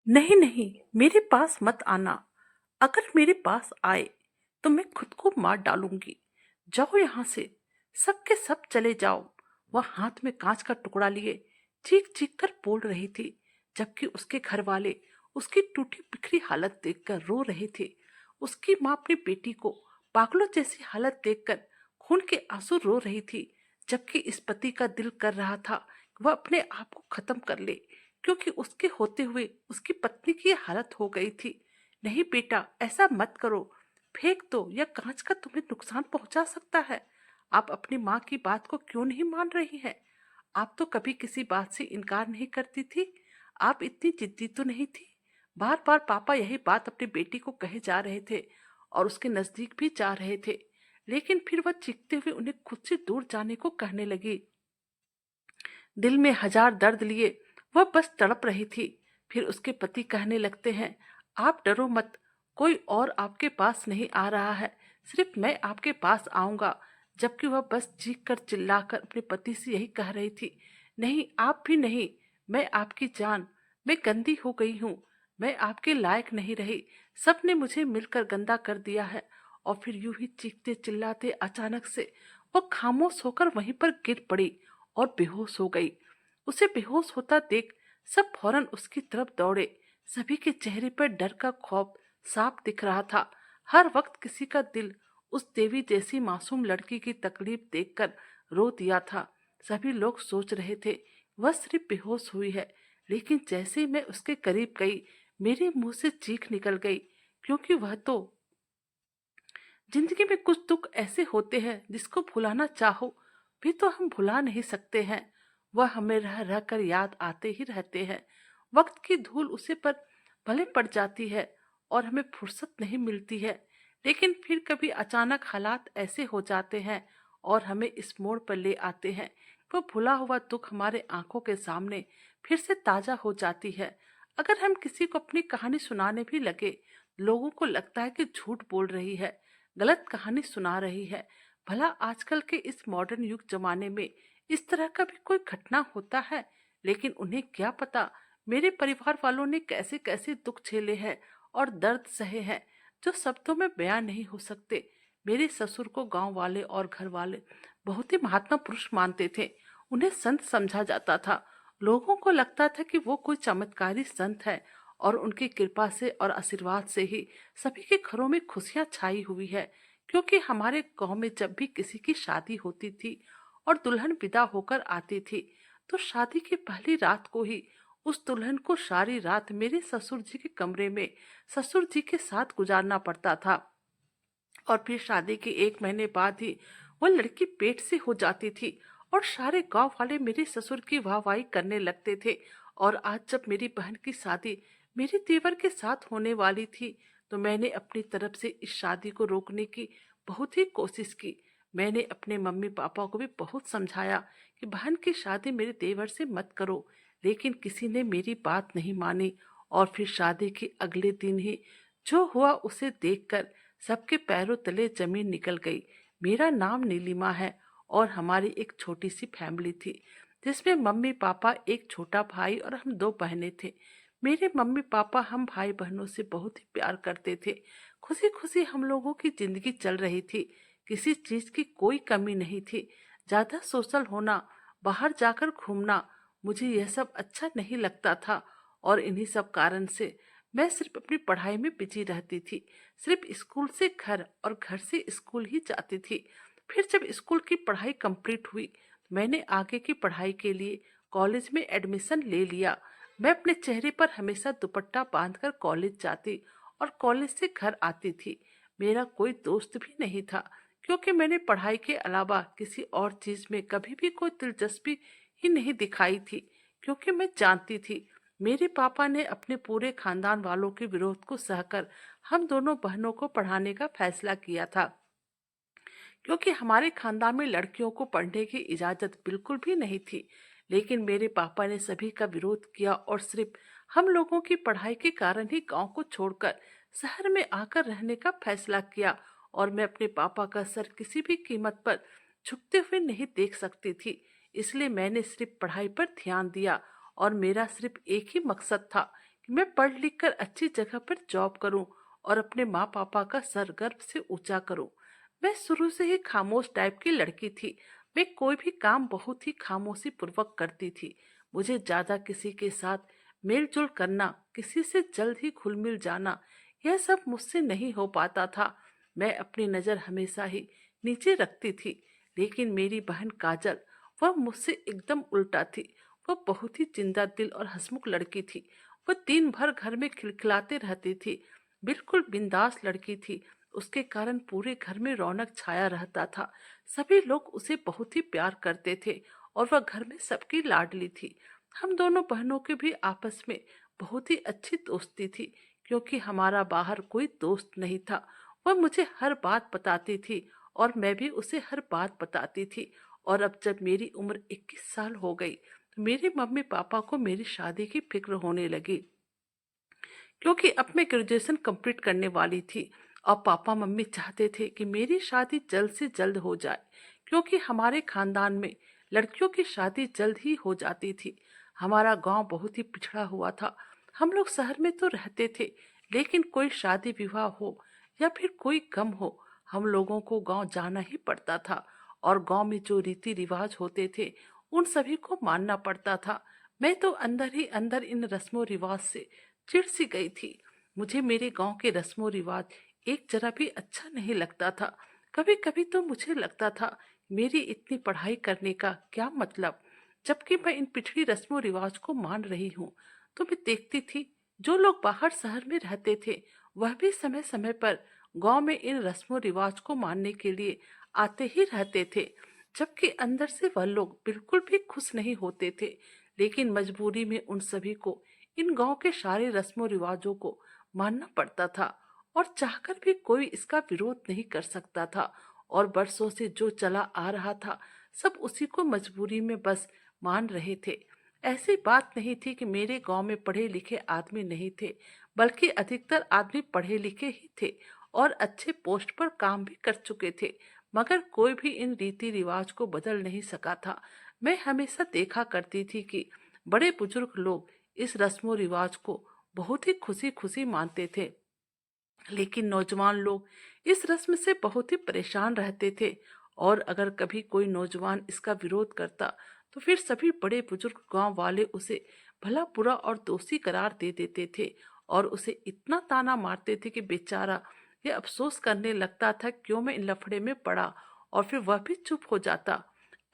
नहीं नहीं, मेरे पास मत आना। अगर मेरे पास आए तो मैं खुद को मार डालूंगी। जाओ यहाँ से, सबके सब चले जाओ। वह हाथ में कांच का टुकड़ा लिए चीख चीख कर बोल रही थी, जबकि उसके घर वाले उसकी टूटी बिखरी हालत देखकर रो रहे थे। उसकी माँ अपनी बेटी को पागलों जैसी हालत देखकर खून के आंसू रो रही थी, जबकि इस पति का दिल कर रहा था कि वह अपने आप को खत्म कर ले, क्योंकि उसके होते हुए उसकी पत्नी की ये हालत हो गई थी। नहीं बेटा, ऐसा मत करो। फेंक दो, यह कांच का तुम्हें नुकसान पहुंचा सकता है। आप अपनी माँ की बात को क्यों नहीं मान रही हैं? आप तो कभी किसी बात से इनकार नहीं करती थी। आप इतनी जिद्दी तो नहीं थी। बार बार पापा यही बात अपनी बेटी को कहे जा रहे थे और उसके नजदीक भी जा रहे थे, लेकिन फिर वह चीखते हुए उन्हें खुद से दूर जाने को कहने लगी। दिल में हजार दर्द लिए वह बस तड़प रही थी। फिर उसके पति कहने लगते हैं, आप डरो मत, कोई और आपके पास नहीं आ रहा है, सिर्फ मैं आपके पास आऊंगा। जबकि वह बस चीख कर चिल्लाकर अपने पति से यही कह रही थी, नहीं आप भी नहीं, मैं आपकी जान, मैं गंदी हो गई हूँ, मैं आपके लायक नहीं रही, सबने मुझे मिलकर गंदा कर दिया है। और फिर यूं ही चीखते चिल्लाते अचानक से वह खामोश होकर वहीं पर गिर पड़ी और बेहोश हो गई। उसे बेहोश होता देख सब फौरन उसकी तरफ दौड़े। सभी के चेहरे पर डर का खौफ साफ दिख रहा था। हर वक्त किसी का दिल उस देवी जैसी मासूम लड़की की तकलीफ देखकर रो दिया था। सभी लोग सोच रहे थे वह सिर्फ बेहोश हुई है, लेकिन जैसे ही मैं उसके करीब गई मेरे मुंह से चीख निकल गई, क्योंकि वह तो जिंदगी में कुछ दुख ऐसे होते हैं जिसको भुलाना चाहो भी तो हम भुला नहीं सकते हैं। वह हमें रह रह कर याद आते ही रहते हैं। वक्त की धूल उसे पर भले पड़ जाती है और हमें फुर्सत नहीं मिलती है, लेकिन फिर कभी अचानक हालात ऐसे हो जाते हैं और हमें इस मोड़ पर ले आते हैं। वो भुला हुआ दुख हमारे आंखों के सामने फिर से ताजा हो जाती है। अगर हम किसी को अपनी कहानी सुनाने भी लगे, लोगों को लगता है कि झूठ बोल रही है, गलत कहानी सुना रही है। भला आजकल के इस मॉडर्न युग जमाने में इस तरह का भी कोई घटना होता है? लेकिन उन्हें क्या पता मेरे परिवार वालों ने कैसे कैसे दुख झेले हैं और दर्द सहे हैं, जो शब्दों में बयान नहीं हो सकते। मेरे ससुर को गांव वाले और घर वाले बहुत ही महात्मा पुरुष मानते थे। उन्हें संत समझा जाता था। लोगों को लगता था कि वो कोई चमत्कारी संत है और उनकी कृपा से और आशीर्वाद से ही सभी के घरों में खुशियां छाई हुई है। क्योंकि हमारे गांव में जब भी किसी की शादी होती थी और दुल्हन विदा होकर आती थी, तो शादी की पहली रात को ही उस दुल्हन को सारी रात मेरे ससुर जी के कमरे में ससुर जी के साथ गुजारना पड़ता था। और फिर शादी के 1 महीने बाद ही वह लड़की पेट से हो जाती थी और सारे गांव वाले मेरे ससुर की वाहवाही करने लगते थे। और आज जब मेरी बहन की शादी मेरे देवर के साथ होने वाली थी, तो मैंने अपनी तरफ से इस शादी को रोकने की बहुत ही कोशिश की। मैंने अपने मम्मी पापा को भी बहुत समझाया कि बहन की शादी मेरे देवर से मत करो, लेकिन किसी ने मेरी बात नहीं मानी। और फिर शादी के अगले दिन ही जो हुआ उसे देखकर सबके पैरों तले जमीन निकल गई। मेरा नाम नीलिमा है और हमारी एक छोटी सी फैमिली थी, जिसमें मम्मी पापा, एक छोटा भाई और हम 2 बहनें थे। मेरे मम्मी पापा हम भाई बहनों से बहुत ही प्यार करते थे। खुशी खुशी हम लोगों की जिंदगी चल रही थी, किसी चीज की कोई कमी नहीं थी। ज्यादा सोशल होना, बाहर जाकर घूमना, मुझे यह सब अच्छा नहीं लगता था। और इन्हीं सब कारण से मैं सिर्फ अपनी पढ़ाई में बिजी रहती थी। सिर्फ स्कूल से घर और घर से स्कूल ही जाती थी। फिर जब स्कूल की पढ़ाई कंप्लीट हुई, मैंने आगे की पढ़ाई के लिए कॉलेज में एडमिशन ले लिया। मैं अपने चेहरे पर हमेशा दुपट्टा बांधकर कॉलेज जाती और कॉलेज से घर आती थी। मेरा कोई दोस्त भी नहीं था, क्योंकि मैंने पढ़ाई के अलावा किसी और चीज में कभी भी कोई दिलचस्पी ही नहीं दिखाई थी। क्योंकि मैं जानती थी मेरे पापा ने अपने पूरे खानदान वालों के विरोध को सहकर हम दोनों बहनों को पढ़ाने का फैसला किया था। क्योंकि हमारे खानदान में लड़कियों को पढ़ने की इजाजत बिल्कुल भी नहीं थी। लेकिन मेरे पापा ने सभी का विरोध किया और सिर्फ हम लोगों की पढ़ाई के कारण ही गांव को छोड़कर शहर में आकर रहने का फैसला किया। और मैं अपने पापा का सर किसी भी कीमत पर झुकते हुए नहीं देख सकती थी। इसलिए मैंने सिर्फ पढ़ाई पर ध्यान दिया और मेरा सिर्फ एक ही मकसद था कि मैं पढ़ लिख कर अच्छी जगह पर जॉब करूं और अपने माँ पापा का सर गर्व से ऊंचा करूं। मैं शुरू से ही खामोश टाइप की लड़की थी। मैं कोई भी काम बहुत ही खामोशी पूर्वक करती थी। मुझे ज्यादा किसी के साथ मेलजोल करना, किसी से जल्द ही घुल मिल जाना, यह सब मुझसे नहीं हो पाता था। मैं अपनी नजर हमेशा ही नीचे रखती थी। लेकिन मेरी बहन काजल, वह मुझसे एकदम उल्टा थी। वह बहुत ही जिंदा दिल और हंसमुख लड़की थी। वह दिन भर घर में खिलखिलाते रहती थी। बिल्कुल बिंदास लड़की थी। उसके कारण पूरे घर में रौनक छाया रहता था। सभी लोग उसे बहुत ही प्यार करते थे और वह घर में सबकी लाडली थी। हम दोनों बहनों के भी आपस में बहुत ही अच्छी दोस्ती थी, क्योंकि हमारा बाहर कोई दोस्त नहीं था। वह मुझे हर बात बताती थी और मैं भी उसे हर बात बताती थी। और अब जब मेरी उम्र 21 साल हो गई, तो मेरे मम्मी पापा को मेरी शादी की फिक्र होने लगी, क्योंकि अब मैं ग्रेजुएशन कंप्लीट करने वाली थी। और पापा मम्मी चाहते थे कि मेरी शादी जल्द से जल्द हो जाए, क्योंकि हमारे खानदान में लड़कियों की शादी जल्द ही हो जाती थी। हमारा गांव बहुत ही पिछड़ा हुआ था। हम लोग शहर में तो रहते थे, लेकिन कोई शादी विवाह हो या फिर कोई गम हो, हम लोगों को गांव जाना ही पड़ता था। और गांव में जो रीति रिवाज होते थे, उन सभी को मानना पड़ता था। मैं तो अंदर ही अंदर इन रस्मों रिवाज से चिढ़ सी गई थी। मुझे मेरे गांव के रस्मों रिवाज एक जरा भी अच्छा नहीं लगता था। कभी कभी तो मुझे लगता था, मेरी इतनी पढ़ाई करने का क्या मतलब, जबकि मैं इन पिछड़ी रस्मों रिवाज को मान रही हूँ। तो मैं देखती थी, जो लोग बाहर शहर में रहते थे, वह भी समय समय पर गांव में इन रस्मों रिवाज को मानने के लिए आते ही रहते थे, जबकि अंदर से वह लोग बिल्कुल भी खुश नहीं होते थे। लेकिन मजबूरी में उन सभी को इन गांव के सारे रस्मों रिवाजों को मानना पड़ता था, और चाहकर भी कोई इसका विरोध नहीं कर सकता था। और बरसों से जो चला आ रहा था, सब उसी को मजबूरी में बस मान रहे थे। ऐसी बात नहीं थी कि मेरे गांव में पढ़े लिखे आदमी नहीं थे, बल्कि अधिकतर आदमी पढ़े लिखे ही थे और अच्छे पोस्ट पर काम भी कर चुके थे। मगर कोई भी इन रीति रिवाज को बदल नहीं सका था। मैं हमेशा देखा करती थी कि बड़े बुजुर्ग लोग इस रस्मो रिवाज को बहुत ही खुशी खुशी मानते थे, लेकिन नौजवान लोग इस रस्म से बहुत ही परेशान रहते थे। और अगर कभी कोई नौजवान इसका विरोध करता, तो फिर सभी बड़े बुजुर्ग गांव वाले उसे भला बुरा और दोषी करार दे देते थे और उसे इतना ताना मारते थे कि बेचारा ये अफसोस करने लगता था, क्यों मैं इन लफड़े में पड़ा, और फिर वह भी चुप हो जाता।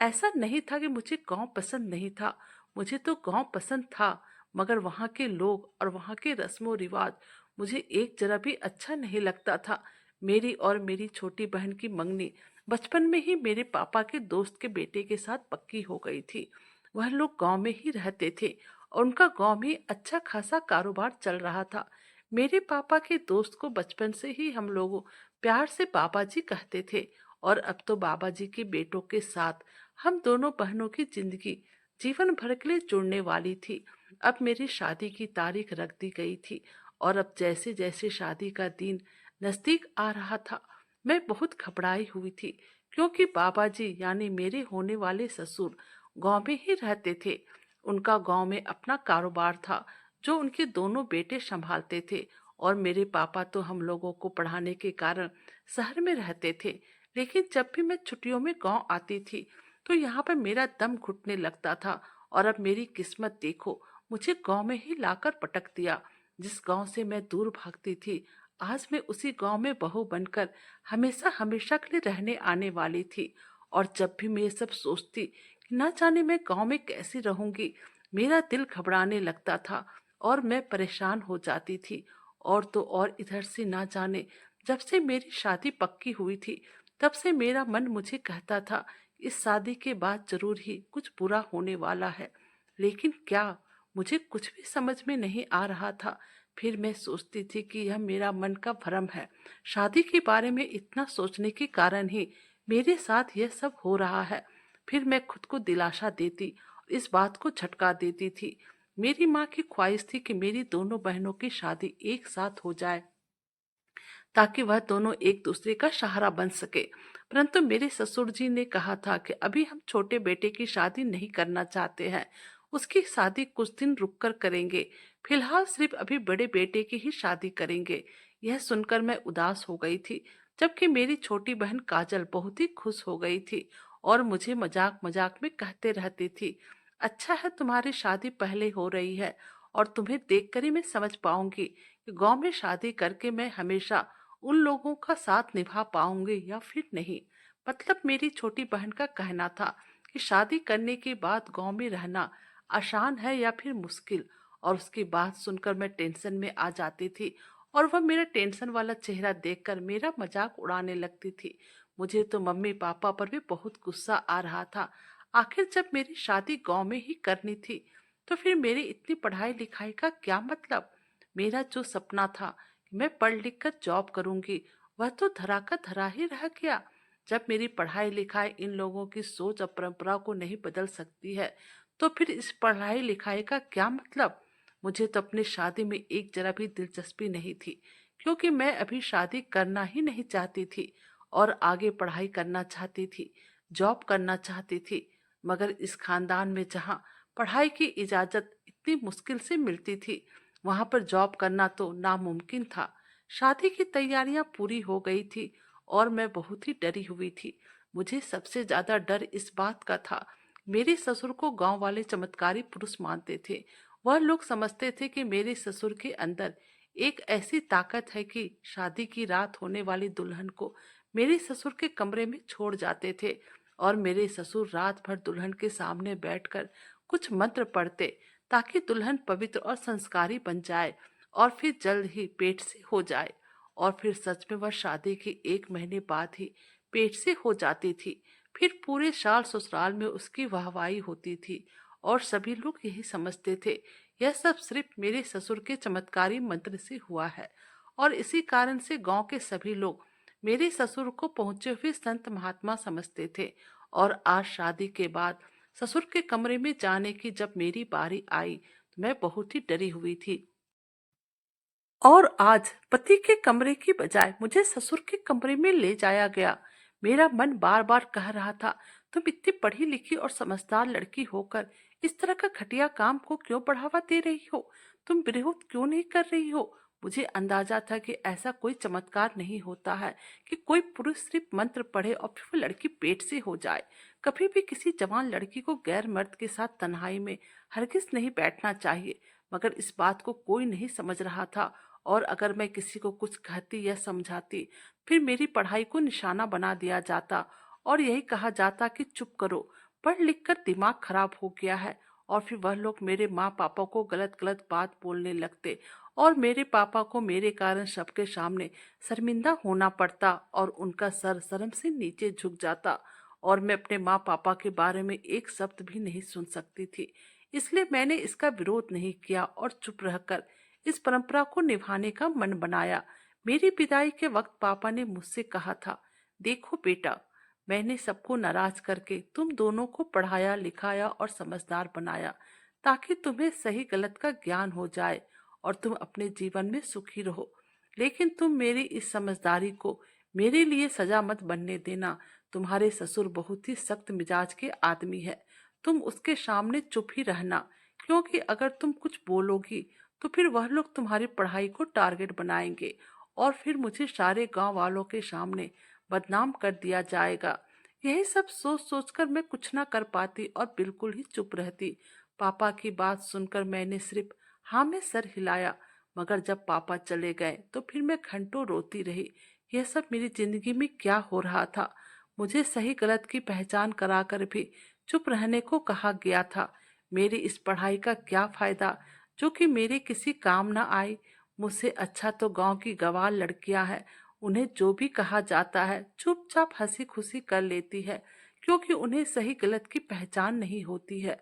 ऐसा नहीं था कि मुझे गांव पसंद नहीं था, मुझे तो गांव पसंद था, मगर वहां के लोग और वहां के रस्मों रिवाज मुझे एक जरा भी अच्छा नहीं लगता था। मेरी और मेरी छोटी बहन की मंगनी बचपन में ही मेरे पापा के दोस्त के बेटे के साथ पक्की हो गई थी। वह लोग गांव में ही रहते थे और उनका गांव में अच्छा खासा कारोबार चल रहा था। मेरे पापा के दोस्त को बचपन से ही हम लोग प्यार से बाबा जी कहते थे, और अब तो बाबा जी के बेटों के साथ हम दोनों बहनों की जिंदगी जीवन भर के लिए जुड़ने वाली थी। अब मेरी शादी की तारीख रख दी गई थी, और अब जैसे जैसे शादी का दिन नजदीक आ रहा था, मैं बहुत घबराई हुई थी, क्योंकि बाबा जी यानी मेरे होने वाले ससुर गांव में ही रहते थे। उनका गांव में अपना कारोबार था, जो उनके दोनों बेटे संभालते थे। और मेरे पापा तो हम लोगों को पढ़ाने के कारण शहर में रहते थे। लेकिन जब भी मैं छुट्टियों में गांव आती थी, तो यहाँ पर मेरा दम घुटने लगता था। और अब मेरी किस्मत देखो, मुझे गांव में ही लाकर पटक दिया। जिस गांव से मैं दूर भागती थी, आज मैं उसी गांव में बहू बनकर हमेशा हमेशा के लिए रहने आने वाली थी। और जब भी मैं ये सब सोचती कि ना जाने मैं गांव में कैसी रहूंगी, मेरा दिल घबराने लगता था और मैं परेशान हो जाती थी। और तो और इधर से ना जाने, जब से मेरी शादी पक्की हुई थी, तब से मेरा मन मुझे कहता था, इस शादी के बाद जरूर ही कुछ बुरा होने वाला है। लेकिन क्या, मुझे कुछ भी समझ में नहीं आ रहा था। फिर मैं सोचती थी कि यह मेरा मन का भ्रम है। शादी के बारे में इतना सोचने के कारण ही मेरे साथ यह सब हो रहा है। फिर मैं खुद को दिलासा देती और इस बात को झटका देती थी। मेरी माँ की ख्वाहिश थी कि मेरी दोनों बहनों की शादी एक साथ हो जाए, ताकि वह दोनों एक दूसरे का सहारा बन सके। परंतु मेरे ससुर जी ने कहा था कि अभी हम छोटे बेटे की शादी नहीं करना चाहते हैं। उसकी शादी कुछ दिन रुक कर करेंगे। फिलहाल सिर्फ अभी बड़े बेटे की ही शादी करेंगे। यह सुनकर मैं उदास हो गई थी, जबकि मेरी छोटी बहन काजल बहुत ही खुश हो गई थी और मुझे मजाक मजाक में कहते रहती थी, अच्छा है तुम्हारी शादी पहले हो रही है और तुम्हें देखकर ही मैं समझ पाऊंगी कि गांव में शादी करके मैं हमेशा उन लोगों का साथ निभा पाऊंगी या फिर नहीं। मतलब मेरी छोटी बहन का कहना था कि शादी करने के बाद गांव में रहना आसान है या फिर मुश्किल। और उसकी बात सुनकर मैं टेंशन में आ जाती थी और वह मेरा टेंशन वाला चेहरा देखकर मेरा मजाक उड़ाने लगती थी। मुझे तो मम्मी पापा पर भी बहुत गुस्सा आ रहा था। आखिर जब मेरी शादी गांव में ही करनी थी तो फिर मेरी इतनी पढ़ाई लिखाई का क्या मतलब। मेरा जो सपना था कि मैं पढ़ लिख कर जॉब करूंगी, वह तो धरा का धरा ही रह गया। जब मेरी पढ़ाई लिखाई इन लोगों की सोच और परंपरा को नहीं बदल सकती है तो फिर इस पढ़ाई लिखाई का क्या मतलब। मुझे तो अपनी शादी में एक जरा भी दिलचस्पी नहीं थी, क्योंकि मैं अभी शादी करना ही नहीं चाहती थी और आगे पढ़ाई करना चाहती थी, जॉब करना चाहती थी। मगर इस खानदान में जहाँ पढ़ाई की इजाजत इतनी मुश्किल से मिलती थी, वहां पर जॉब करना तो नामुमकिन था। शादी की तैयारियां पूरी हो गई थी और मैं बहुत ही डरी हुई थी। मुझे सबसे ज्यादा डर इस बात का था, मेरे ससुर को गांव वाले चमत्कारी पुरुष मानते थे। वह लोग समझते थे कि मेरे ससुर के अंदर एक ऐसी ताकत है कि शादी की रात होने वाली दुल्हन को मेरे ससुर के कमरे में छोड़ जाते थे और मेरे ससुर रात भर दुल्हन के सामने बैठकर कुछ मंत्र पढ़ते ताकि दुल्हन पवित्र और संस्कारी बन जाए और फिर जल्द ही पेट से हो जाए। और फिर सच में वह शादी के 1 महीने बाद ही पेट से हो जाती थी। फिर पूरे साल ससुराल में उसकी वाहवाही होती थी और सभी लोग यही समझते थे यह सब सिर्फ मेरे ससुर के चमत्कारी मंत्र से हुआ है। और इसी कारण से गांव के सभी लोग मेरे ससुर को पहुंचे हुए संत महात्मा समझते थे। और आज शादी के बाद ससुर के कमरे में जाने की जब मेरी बारी आई तो मैं बहुत ही डरी हुई थी। और आज पति के कमरे की बजाय मुझे ससुर के कमरे में ले जाया गया। मेरा मन बार बार कह रहा था, तुम इतनी पढ़ी लिखी और समझदार लड़की होकर इस तरह का घटिया काम को क्यों बढ़ावा दे रही हो। तुम विरोध क्यों नहीं कर रही हो। मुझे अंदाजा था कि ऐसा कोई चमत्कार नहीं होता है कि कोई पुरुष सिर्फ मंत्र पढ़े और फिर वो लड़की पेट से हो जाए। कभी भी किसी जवान लड़की को गैर मर्द के साथ तन्हाई में हरगिज नहीं बैठना चाहिए। मगर इस बात को कोई नहीं समझ रहा था और अगर मैं किसी को कुछ कहती या समझाती फिर मेरी पढ़ाई को निशाना बना दिया जाता और यही कहा जाता कि चुप करो, पढ़ लिख कर दिमाग खराब हो गया है। और फिर वह लोग मेरे माँ पापा को गलत गलत बात बोलने लगते और मेरे पापा को मेरे कारण सबके सामने शर्मिंदा होना पड़ता और उनका सर शर्म से नीचे झुक जाता और मैं अपने माँ पापा के बारे में एक शब्द भी नहीं सुन सकती थी। इसलिए मैंने इसका विरोध नहीं किया और चुप रहकर इस परंपरा को निभाने का मन बनाया। मेरी विदाई के वक्त पापा ने मुझसे कहा था, देखो बेटा, मैंने सबको नाराज करके तुम दोनों को पढ़ाया लिखाया और समझदार बनाया ताकि तुम्हें सही गलत का ज्ञान हो जाए और तुम अपने जीवन में सुखी रहो। लेकिन तुम मेरी इस समझदारी को मेरे लिए सजा मत बनने देना। तुम्हारे ससुर बहुत ही सख्त मिजाज के आदमी है, तुम उसके सामने चुप ही रहना, क्योंकि अगर तुम कुछ बोलोगी तो फिर वह लोग तुम्हारी पढ़ाई को टारगेट बनाएंगे और फिर मुझे सारे गांव वालों के सामने बदनाम कर दिया जाएगा। यही सब सोच सोचकर मैं कुछ ना कर पाती और बिल्कुल ही चुप रहती। पापा की बात सुनकर मैंने सिर्फ हाँ में सर हिलाया। मगर जब पापा चले गए तो फिर मैं घंटों रोती रही। यह सब मेरी जिंदगी में क्या हो रहा था। मुझे सही गलत की पहचान कराकर भी चुप रहने को कहा गया था। मेरी इस पढ़ाई का क्या फायदा जो कि मेरे किसी काम ना आई। मुझसे अच्छा तो गांव की गवार लड़कियां हैं, उन्हें जो भी कहा जाता है चुपचाप हंसी खुशी कर लेती है, क्योंकि उन्हें सही गलत की पहचान नहीं होती है।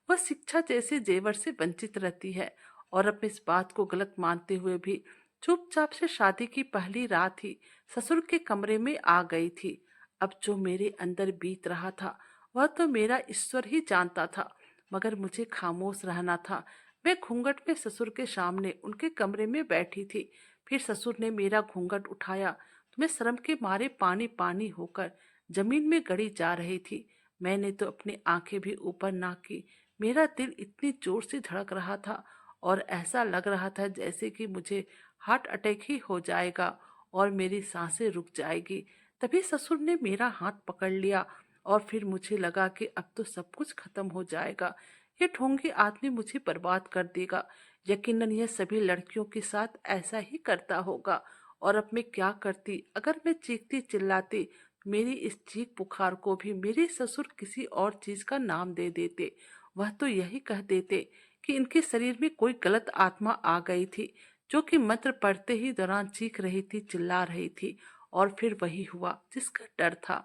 वह शिक्षा जैसे जेवर से वंचित रहती है और अब इस बात को गलत मानते हुए भी चुपचाप से शादी की पहली रात ही ससुर के कमरे में आ गई थी। अब जो मेरे अंदर बीत रहा था वह तो मेरा ईश्वर ही जानता था, मगर मुझे खामोश रहना था। मैं घूंघट में ससुर के सामने उनके कमरे में बैठी थी। फिर ससुर ने मेरा घूंघट उठाया तो मैं शर्म के मारे पानी पानी होकर जमीन में गड़ी जा रही थी। मैंने तो अपनी आंखें भी ऊपर ना की, मेरा दिल इतनी जोर से धड़क रहा था और ऐसा लग रहा था जैसे कि मुझे हार्ट अटैक ही हो जाएगा और मेरी सांसें रुक जाएगी। तभी ससुर ने मेरा हाथ पकड़ लिया और फिर मुझे लगा कि अब तो सब कुछ खत्म हो जाएगा। ये ढोंगी आदमी मुझे बर्बाद कर देगा। यकीनन यह सभी लड़कियों के साथ ऐसा ही करता होगा। और अब मैं क्या करती? अगर मैं चीखती चिल्लाती, मेरी इस चीख पुकार को भी मेरे ससुर किसी और चीज का नाम दे देते। वह तो यही कह देते कि इनके शरीर में कोई गलत आत्मा आ गई थी, जो कि मंत्र पढ़ते ही दौरान चीख रही थी, चिल्ला रही थी। और फिर वही हुआ जिसका डर था।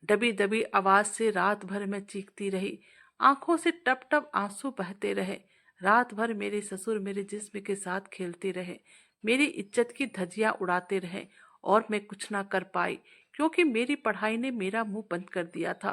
दबी दबी आवाज से रात भर मैं चीखती रही। आंखों से टप टप आंसू बहते रहे। रात भर मेरे ससुर मेरे जिस्म के साथ खेलते रहे, मेरी इज्जत की धज्जियां उड़ाते रहे। और मैं कुछ ना कर पाई, क्योंकि मेरी पढ़ाई ने मेरा मुंह बंद कर दिया था।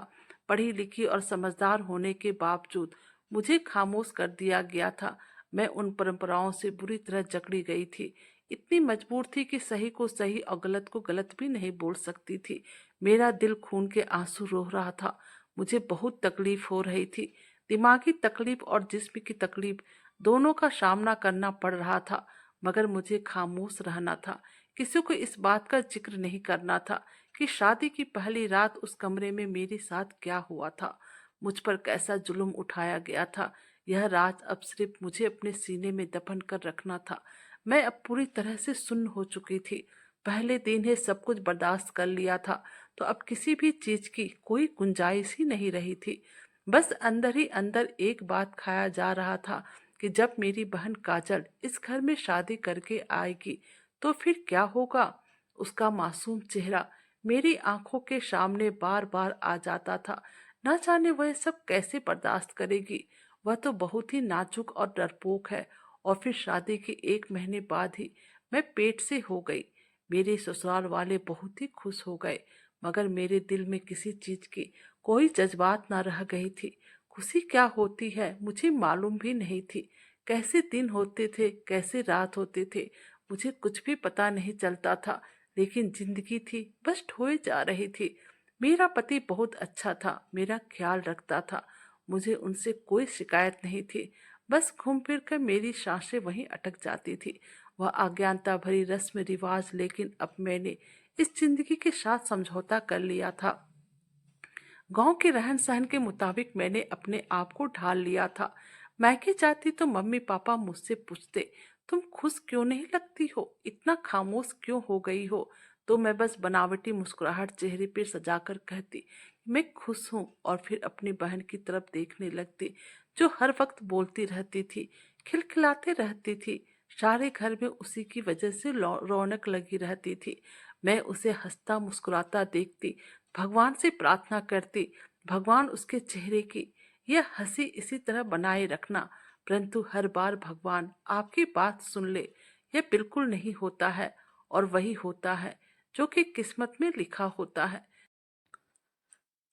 पढ़ी लिखी और समझदार होने के बावजूद मुझे खामोश कर दिया गया था। मैं उन परंपराओं से बुरी तरह जकड़ी गई थी। इतनी मजबूर थी कि सही को सही और गलत को गलत भी नहीं बोल सकती थी। मेरा दिल खून के आंसू रोह रहा था। मुझे बहुत तकलीफ हो रही थी। दिमागी तकलीफ और जिस्म की तकलीफ दोनों का सामना करना पड़ रहा था। मगर मुझे खामोश रहना था। किसी को इस बात का जिक्र नहीं करना था कि शादी की पहली रात उस कमरे में मेरे साथ क्या हुआ था, मुझ पर कैसा जुल्म उठाया गया था। यह राज अब सिर्फ मुझे अपने सीने में दफन कर रखना था। मैं अब पूरी तरह से सुन्न हो चुकी थी। पहले दिन ही सब कुछ बर्दाश्त कर लिया था, तो अब किसी भी चीज की कोई गुंजाइश ही नहीं रही थी। बस अंदर ही अंदर एक बात खाया जा रहा था कि जब मेरी बहन काजल इस घर में शादी करके आएगी तो फिर क्या होगा। उसका मासूम चेहरा मेरी आंखों के सामने बार बार आ जाता था। न जाने वह सब कैसे बर्दाश्त करेगी। वह तो बहुत ही नाजुक और डरपोक है। और फिर शादी के 1 महीने बाद ही मैं पेट से हो गई। मेरे ससुराल वाले बहुत ही खुश हो गए, मगर मेरे दिल में किसी चीज की कोई जज्बात ना रह गई थी। खुशी क्या होती है मुझे मालूम भी नहीं थी। कैसे दिन होते थे, कैसे रात होते थे, मुझे कुछ भी पता नहीं चलता था। लेकिन जिंदगी थी, बस ढोए जा रही थी। मेरा पति बहुत अच्छा था, मेरा ख्याल रखता था। मुझे उनसे कोई शिकायत नहीं थी। बस घूम फिर कर मेरी सांसें वहीं अटक जाती थी। वह अज्ञानता भरी रस्म रिवाज, लेकिन अब मैंने इस जिंदगी के साथ समझौता कर लिया था। गांव के रहन सहन के मुताबिक मैंने अपने आप को ढाल लिया था। मैके जाती तो मम्मी पापा मुझसे पूछते, तुम खुश क्यों नहीं लगती हो, इतना खामोश क्यों हो गई हो। तो मैं बस बनावटी मुस्कुराहट चेहरे पर सजाकर कहती, मैं खुश हूँ। और फिर अपनी बहन की तरफ देखने लगती, जो हर वक्त बोलती रहती थी, खिलखिलाते रहती थी। सारे घर में उसी की वजह से रौनक लगी रहती थी। मैं उसे हंसता मुस्कुराता देखती, भगवान से प्रार्थना करती, भगवान उसके चेहरे की यह हंसी इसी तरह बनाए रखना। परंतु हर बार भगवान आपकी बात सुन ले, यह बिल्कुल नहीं होता है। और वही होता है जो कि किस्मत में लिखा होता है।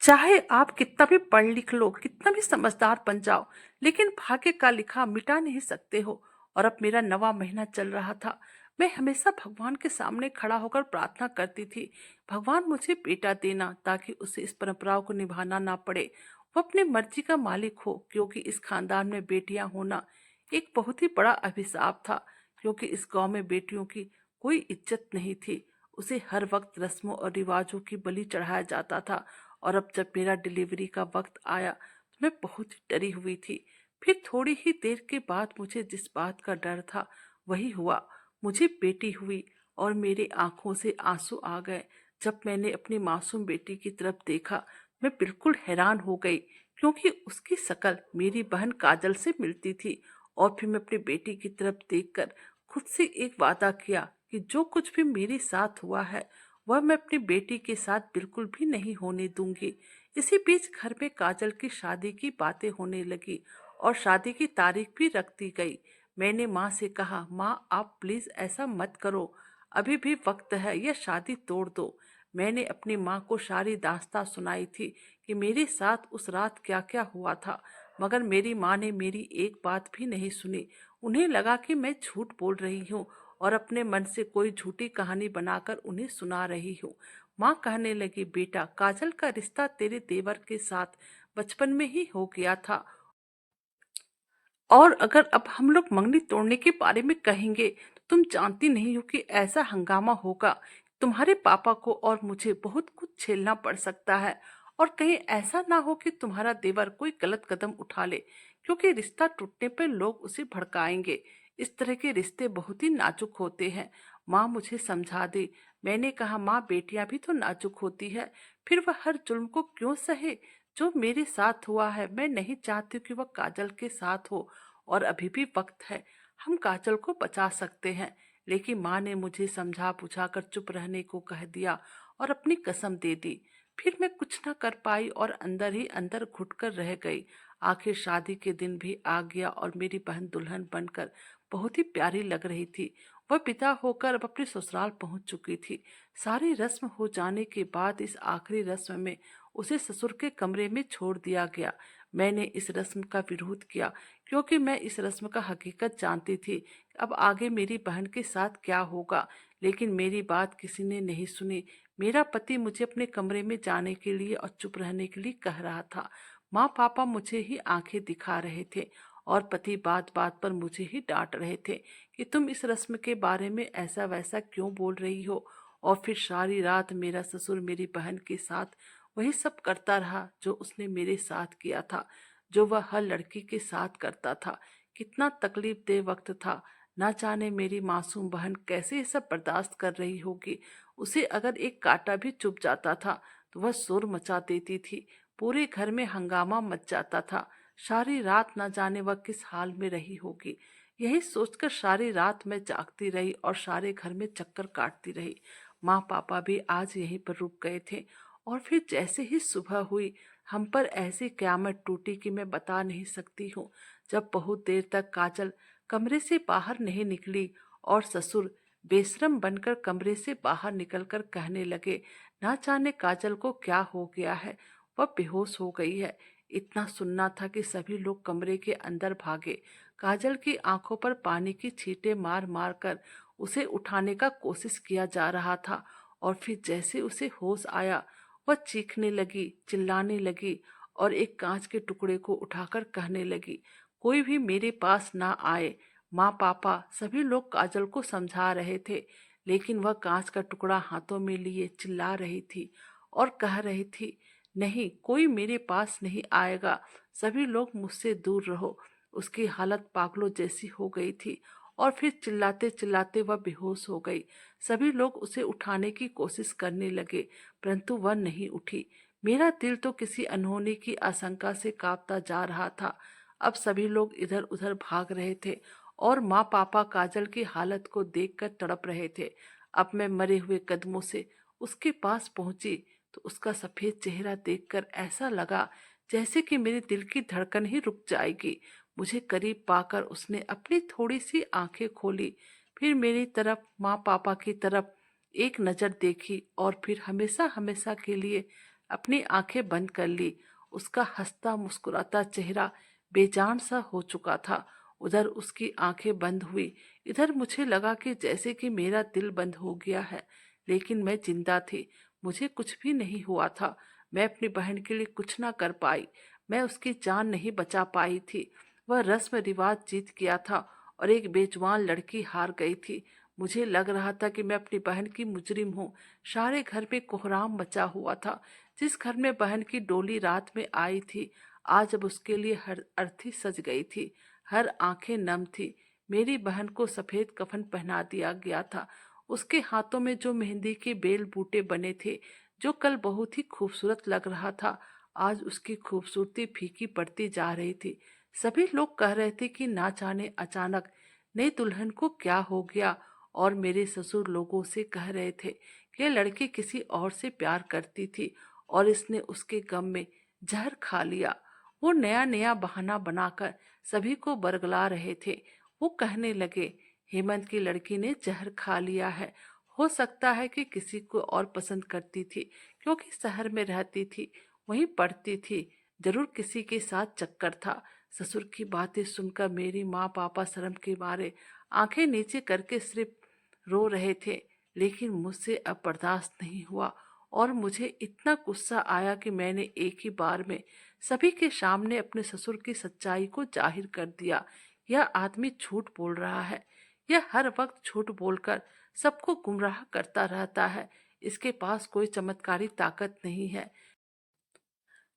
चाहे आप कितना भी पढ़ लिख लो, कितना भी समझदार बन जाओ, लेकिन भाग्य का लिखा मिटा नहीं सकते हो। और अब मेरा 9वां महीना चल रहा था। मैं हमेशा भगवान के सामने खड़ा होकर प्रार्थना करती थी, भगवान मुझे बेटा देना, ताकि उसे इस परंपराओं को निभाना ना पड़े। वो अपने मर्जी का मालिक हो, क्योंकि इस खानदान में बेटियां होना एक बहुत ही बड़ा अभिशाप था। क्योंकि इस गांव में बेटियों की कोई इज्जत नहीं थी। उसे हर वक्त रस्मों और रिवाजों की बलि चढ़ाया जाता था। और अब जब मेरा डिलीवरी का वक्त आया तो मैं बहुत ही डरी हुई थी। फिर थोड़ी ही देर के बाद मुझे जिस बात का डर था वही हुआ। मुझे बेटी हुई और मेरी आंखों से आंसू आ गए। जब मैंने अपनी मासूम बेटी की तरफ देखा, मैं बिल्कुल हैरान हो गई, क्योंकि उसकी शक्ल मेरी बहन काजल से मिलती थी। और फिर मैं अपनी बेटी की तरफ देखकर खुद से एक वादा किया कि जो कुछ भी मेरे साथ हुआ है वह मैं अपनी बेटी के साथ बिल्कुल भी नहीं होने दूंगी। इसी बीच घर में काजल की शादी की बातें होने लगी और शादी की तारीख भी रख दी गई। मैंने माँ से कहा, माँ आप प्लीज ऐसा मत करो, अभी भी वक्त है, यह शादी तोड़ दो। मैंने अपनी माँ को सारी दास्तां सुनाई थी कि मेरे साथ उस रात क्या क्या हुआ था। मगर मेरी माँ ने मेरी एक बात भी नहीं सुनी। उन्हें लगा कि मैं झूठ बोल रही हूँ और अपने मन से कोई झूठी कहानी बनाकर उन्हें सुना रही हूँ। माँ कहने लगी, बेटा काजल का रिश्ता तेरे देवर के साथ बचपन में ही हो गया था। और अगर अब हम लोग मंगनी तोड़ने के बारे में कहेंगे तो तुम जानती नहीं हो कि ऐसा हंगामा होगा, तुम्हारे पापा को और मुझे बहुत कुछ झेलना पड़ सकता है। और कहीं ऐसा ना हो कि तुम्हारा देवर कोई गलत कदम उठा ले, क्योंकि रिश्ता टूटने पर लोग उसे भड़काएंगे। इस तरह के रिश्ते बहुत ही नाजुक होते हैं। माँ मुझे समझा दे। मैंने कहा, माँ बेटियां भी तो नाजुक होती है, फिर वह हर जुल्म को क्यों सहे जो मेरे साथ हुआ है। मैं नहीं चाहती कि वह काजल के साथ हो, और अभी भी वक्त है, हम काजल को बचा सकते हैं। लेकिन माँ ने मुझे समझा बुझा कर चुप रहने को कह दिया और अपनी कसम दे दी। फिर मैं कुछ न कर पाई और अंदर ही अंदर घुट कर रह गई। आखिर शादी के दिन भी आ गया और मेरी बहन दुल्हन बनकर बहुत ही प्यारी लग रही थी। वह विदा होकर अब अपने ससुराल पहुंच चुकी थी। सारी रस्म हो जाने के बाद इस आखिरी रस्म में उसे ससुर के कमरे में छोड़ दिया गया। मैंने इस रस्म का विरोध किया, क्योंकि मैं इस रस्म का हकीकत जानती थी। अब आगे मेरी बहन के साथ क्या होगा, लेकिन मेरी बात किसी ने नहीं सुनी। मेरा पति मुझे अपने कमरे में जाने के लिए और चुप रहने के लिए कह रहा था। माँ पापा मुझे ही आंखें दिखा रहे थे और पति बात बात पर मुझे ही डांट रहे थे कि तुम इस रस्म के बारे में ऐसा वैसा क्यों बोल रही हो। और फिर सारी रात मेरा ससुर मेरी बहन के साथ वही सब करता रहा जो उसने मेरे साथ किया था, जो वह हर लड़की के साथ करता था। कितना तकलीफ दे वक्त था। ना जाने मेरी मासूम बहन कैसे ये सब बर्दाश्त कर रही होगी। उसे अगर एक कांटा भी चुभ जाता था तो वह शोर मचा देती थी। पूरे घर में हंगामा मच जाता था। सारी रात न जाने वह किस हाल में रही होगी। यही सोचकर सारी रात मैं जागती रही और सारे घर में चक्कर काटती रही। माँ पापा भी आज यहीं पर रुक गए थे। और फिर जैसे ही सुबह हुई, हम पर ऐसी क्यामत टूटी कि मैं बता नहीं सकती हूँ। जब बहुत देर तक काजल कमरे से बाहर नहीं निकली और ससुर बेशरम बनकर कमरे से बाहर निकलकर कहने लगे, ना जाने काजल को क्या हो गया है, वह बेहोश हो गई है। इतना सुनना था कि सभी लोग कमरे के अंदर भागे। काजल की आंखों पर पानी की छींटे मार मार कर उसे उठाने का कोशिश किया जा रहा था। और फिर जैसे उसे होश आया, वह चीखने लगी, चिल्लाने लगी और एक कांच के टुकड़े को उठाकर कहने लगी, कोई भी मेरे पास ना आए। माँ पापा सभी लोग काजल को समझा रहे थे, लेकिन वह कांच का टुकड़ा हाथों में लिए चिल्ला रही थी और कह रही थी, नहीं, कोई मेरे पास नहीं आएगा, सभी लोग मुझसे दूर रहो। उसकी हालत पागलों जैसी हो गई थी और फिर चिल्लाते चिल्लाते वह बेहोश हो गई। सभी लोग उसे उठाने की कोशिश करने लगे, परंतु वह नहीं उठी। मेरा दिल तो किसी अनहोनी की आशंका से कांपता जा रहा था। अब सभी लोग इधर उधर भाग रहे थे और माँ पापा काजल की हालत को देखकर तड़प रहे थे। अब मैं मरे हुए कदमों से उसके पास पहुंची तो उसका सफेद चेहरा देखकर ऐसा लगा जैसे कि मेरे दिल की धड़कन ही रुक जाएगी। मुझे करीब पाकर उसने अपनी थोड़ी सी आंखें खोली, फिर मेरी तरफ, माँ पापा की तरफ एक नजर देखी और फिर हमेशा हमेशा के लिए अपनी आंखें बंद कर ली। उसका हंसता मुस्कुराता चेहरा बेजान सा हो चुका था। उधर उसकी आंखें बंद हुई, इधर मुझे लगा कि जैसे कि मेरा दिल बंद हो गया है। लेकिन मैं जिंदा थी, मुझे कुछ भी नहीं हुआ था। मैं अपनी बहन के लिए कुछ ना कर पाई, मैं उसकी जान नहीं बचा पाई थी। वह रस्म रिवाज जीत गया था और एक बेजुबान लड़की हार गई थी। मुझे लग रहा था कि मैं अपनी बहन की मुजरिम हूँ। सारे घर में कोहराम मचा हुआ था। जिस घर में बहन की डोली रात में आई थी, आज अब उसके लिए हर अर्थी सज गई थी, हर आंखें नम थी। मेरी बहन को सफेद कफन पहना दिया गया था। उसके हाथों में जो मेहंदी के बेल बूटे बने थे, जो कल बहुत ही खूबसूरत लग रहा था, आज उसकी खूबसूरती फीकी पड़ती जा रही थी। सभी लोग कह रहे थे कि ना जाने अचानक नई दुल्हन को क्या हो गया। और मेरे ससुर लोगों से कह रहे थे कि यह लड़की किसी और से प्यार करती थी और इसने उसके गम में जहर खा लिया। वो नया नया बहाना बनाकर सभी को बरगला रहे थे। वो कहने लगे, हेमंत की लड़की ने जहर खा लिया है। हो सकता है कि किसी को और पसंद करती थी, क्योंकि शहर में रहती थी, वहीं पढ़ती थी, जरूर किसी के साथ चक्कर था। ससुर की बातें सुनकर मेरी माँ पापा शर्म के मारे आंखें नीचे करके सिर्फ रो रहे थे। लेकिन मुझसे अब बर्दाश्त नहीं हुआ और मुझे इतना गुस्सा आया कि मैंने एक ही बार में सभी के सामने अपने ससुर की सच्चाई को जाहिर कर दिया। यह आदमी झूठ बोल रहा है। यह हर वक्त झूठ बोलकर सबको गुमराह करता रहता है। इसके पास कोई चमत्कारी ताकत नहीं है।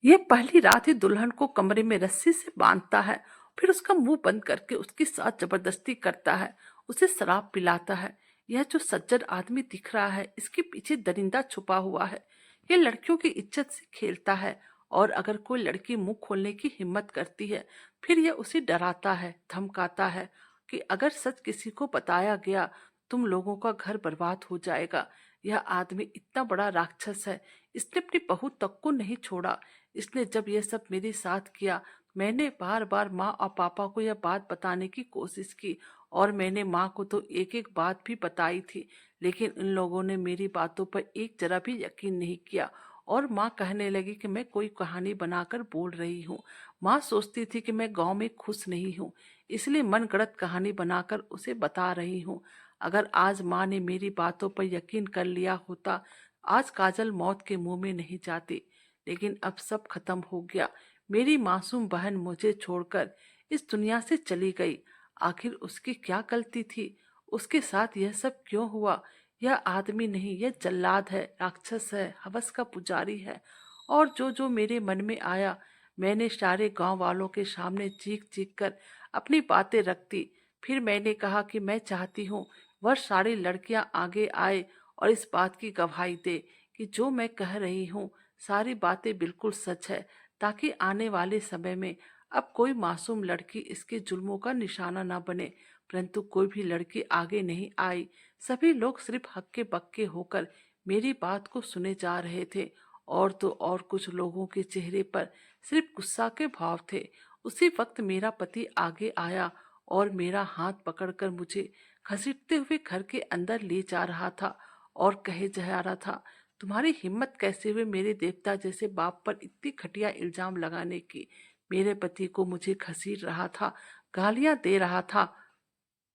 ये पहली रात ही दुल्हन को कमरे में रस्सी से बांधता है, फिर उसका मुंह बंद करके उसके साथ जबरदस्ती करता है, उसे शराब पिलाता है। यह जो सज्जन आदमी दिख रहा है, इसके पीछे दरिंदा छुपा हुआ है। यह लड़कियों की इज्जत से खेलता है, और अगर कोई लड़की मुंह खोलने की हिम्मत करती है, फिर यह उसे डराता है, धमकाता है कि अगर सच किसी को बताया गया, तुम लोगों का घर बर्बाद हो जाएगा। यह आदमी इतना बड़ा राक्षस है, इसने अपनी बहू तक को नहीं छोड़ा। इसने जब यह सब मेरे साथ किया, मैंने बार बार माँ और पापा को यह बात बताने की कोशिश की, और मैंने माँ को तो एक एक बात भी बताई थी, लेकिन इन लोगों ने मेरी बातों पर एक जरा भी यकीन नहीं किया। और माँ कहने लगी कि मैं कोई कहानी बनाकर बोल रही हूँ। माँ सोचती थी कि मैं गांव में खुश नहीं हूँ, इसलिए मनगढ़ंत कहानी बनाकर उसे बता रही हूँ। अगर आज माँ ने मेरी बातों पर यकीन कर लिया होता, आज काजल मौत के मुंह में नहीं जाती। लेकिन अब सब खत्म हो गया। मेरी मासूम बहन मुझे छोड़कर इस दुनिया से चली गई। आखिर उसकी क्या गलती थी? उसके साथ यह सब क्यों हुआ? यह आदमी नहीं, यह जल्लाद है, राक्षस है, हवस का पुजारी है। और जो जो मेरे मन में आया, मैंने सारे गांव वालों के सामने चीख चीख कर अपनी बातें रख दी। फिर मैंने कहा कि मैं चाहती हूँ वह सारी लड़कियां आगे आए और इस बात की गवाही दे कि जो मैं कह रही हूँ सारी बातें बिल्कुल सच है, ताकि आने वाले समय में अब कोई मासूम लड़की इसके जुल्मों का निशाना न बने। परंतु कोई भी लड़की आगे नहीं आई। सभी लोग सिर्फ हक्के बक्के होकर मेरी बात को सुने जा रहे थे, और तो और कुछ लोगों के चेहरे पर सिर्फ गुस्सा के भाव थे। उसी वक्त मेरा पति आगे आया और मेरा हाथ पकड़कर मुझे घसीटते हुए घर के अंदर ले जा रहा था, और कहे जा रहा था, तुम्हारी हिम्मत कैसे हुई मेरे देवता जैसे बाप पर इतनी घटिया इल्जाम लगाने की। मेरे पति को मुझे घसीट रहा था, गालियां दे रहा था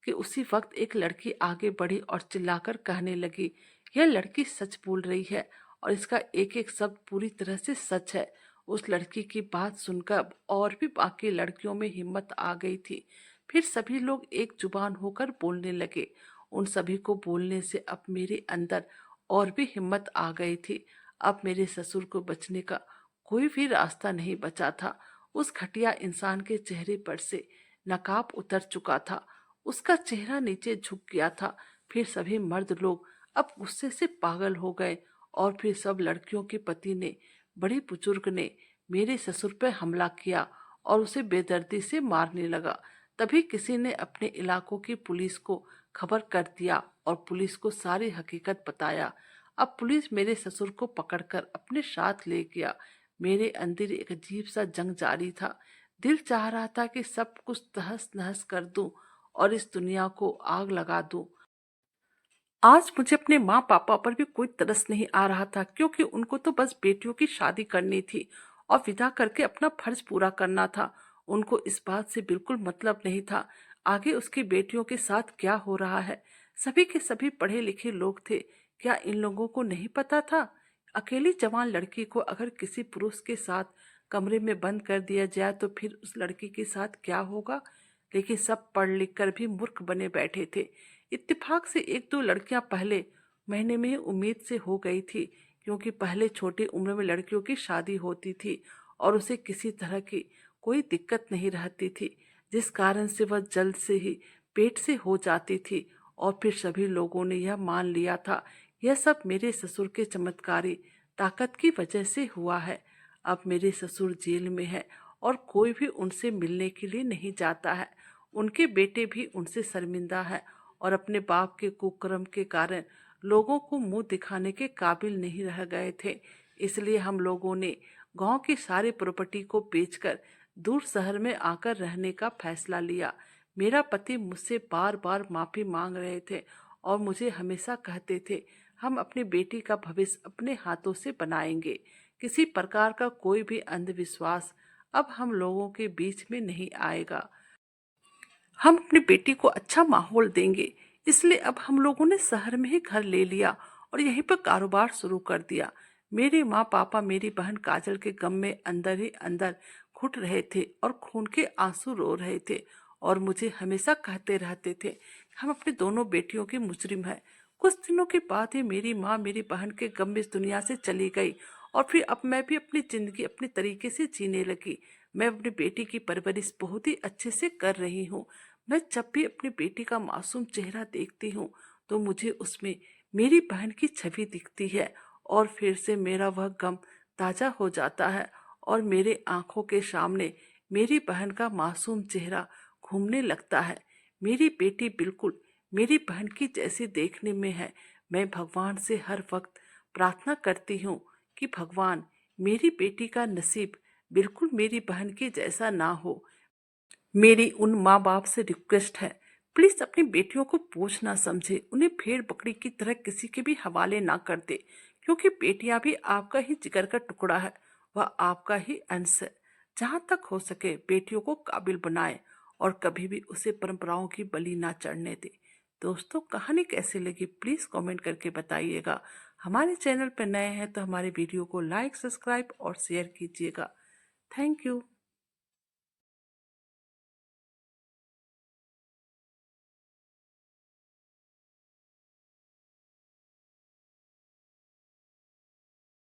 कि उसी वक्त एक लड़की आगे बढ़ी और चिल्लाकर कहने लगी, यह लड़की सच बोल रही है और इसका एक एक शब्द पूरी तरह से सच है। उस लड़की की बात सुनकर और भी बाकी लड़कियों में हिम्मत आ गई थी। फिर सभी लोग एक जुबान होकर बोलने लगे। उन सभी को बोलने से अब मेरे अंदर और भी हिम्मत आ गई थी। अब मेरे ससुर को बचने का कोई भी रास्ता नहीं बचा था। उस घटिया इंसान के चेहरे पर से नकाब उतर चुका था, उसका चेहरा नीचे झुक गया था। फिर सभी मर्द लोग अब गुस्से से पागल हो गए, और फिर सब लड़कियों के पति ने, बड़ी बुजुर्ग ने मेरे ससुर पर हमला किया और उसे बेदर्दी से मारने लगा। तभी किसी ने अपने इलाकों की पुलिस को खबर कर दिया और पुलिस को सारी हकीकत बताया। अब पुलिस मेरे ससुर को पकड़कर अपने साथ ले गया। मेरे अंदर एक अजीब सा जंग जारी था। दिल चाह रहा था कि सब कुछ तहस नहस कर दूं और इस दुनिया को आग लगा दूं। आज मुझे अपने माँ पापा पर भी कोई तरस नहीं आ रहा था, क्योंकि उनको तो बस बेटियों की शादी करनी थी और विदा करके अपना फर्ज पूरा करना था। उनको इस बात से बिल्कुल मतलब नहीं था आगे उसकी बेटियों के साथ क्या हो रहा है। सभी के सभी पढ़े लिखे लोग थे। क्या इन लोगों को नहीं पता था? अकेली जवान लड़की को अगर किसी पुरुष के साथ कमरे में बंद कर दिया जाए तो फिर उस लड़की के साथ क्या होगा? लेकिन सब पढ़ लिख कर भी मूर्ख बने बैठे थे। इत्तेफाक से एक दो लड़कियां पहले महीने में ही उम्मीद से हो गई थी, क्योंकि पहले छोटी उम्र में लड़कियों की शादी होती थी और उसे किसी तरह की कोई दिक्कत नहीं रहती थी, जिस कारण से वह जल्द से ही पेट से हो जाती थी। और फिर सभी लोगों ने यह मान लिया था, यह सब मेरे ससुर के चमत्कारी ताकत की वजह से हुआ है। अब मेरे ससुर जेल में है और कोई भी उनसे मिलने के लिए नहीं जाता है। उनके बेटे भी उनसे शर्मिंदा है और अपने बाप के कुकर्म के कारण लोगों को मुंह दिखाने के काबिल नहीं रह गए थे। इसलिए हम लोगों ने गांव की सारी प्रॉपर्टी को बेचकर दूर शहर में आकर रहने का फैसला लिया। मेरा पति मुझसे बार बार माफी मांग रहे थे और मुझे हमेशा कहते थे, हम अपनी बेटी का भविष्य अपने हाथों से बनाएंगे। किसी प्रकार का कोई भी अंधविश्वास अब हम लोगों के बीच में नहीं आएगा। हम अपनी बेटी को अच्छा माहौल देंगे। इसलिए अब हम लोगों ने शहर में ही घर ले लिया और यहीं पर कारोबार शुरू कर दिया। मेरे माँ पापा मेरी बहन काजल के गम में अंदर ही अंदर घुट रहे थे और खून के आंसू रो रहे थे और मुझे हमेशा कहते रहते थे हम अपनी दोनों बेटियों के मुजरिम हैं। कुछ दिनों के बाद ही मेरी माँ मेरी बहन के गम में इस दुनिया से चली गई और फिर अब मैं भी अपनी जिंदगी अपने तरीके से जीने लगी। मैं अपनी बेटी की परवरिश बहुत ही अच्छे से कर रही हूँ। मैं जब भी अपनी बेटी का मासूम चेहरा देखती हूँ तो मुझे उसमें मेरी बहन की छवि दिखती है और फिर से मेरा वह गम ताजा हो जाता है और मेरे आंखों के सामने मेरी बहन का मासूम चेहरा घूमने लगता है। मेरी बेटी बिल्कुल मेरी बहन की जैसी देखने में है। मैं भगवान से हर वक्त प्रार्थना करती हूँ कि भगवान मेरी बेटी का नसीब बिल्कुल मेरी बहन के जैसा ना हो। मेरी उन माँ बाप से रिक्वेस्ट है, प्लीज अपनी बेटियों को बोझ ना समझे, उन्हें भेड़ बकरी की तरह किसी के भी हवाले ना कर दे, क्योंकि बेटियां भी आपका ही जिगर का टुकड़ा है, वह आपका ही अंश है। जहाँ तक हो सके बेटियों को काबिल बनाए और कभी भी उसे परंपराओं की बलि ना चढ़ने दे। दोस्तों, कहानी कैसी लगी प्लीज कमेंट करके बताइएगा। हमारे चैनल पर नए हैं तो हमारे वीडियो को लाइक, सब्सक्राइब और शेयर कीजिएगा। Thank you.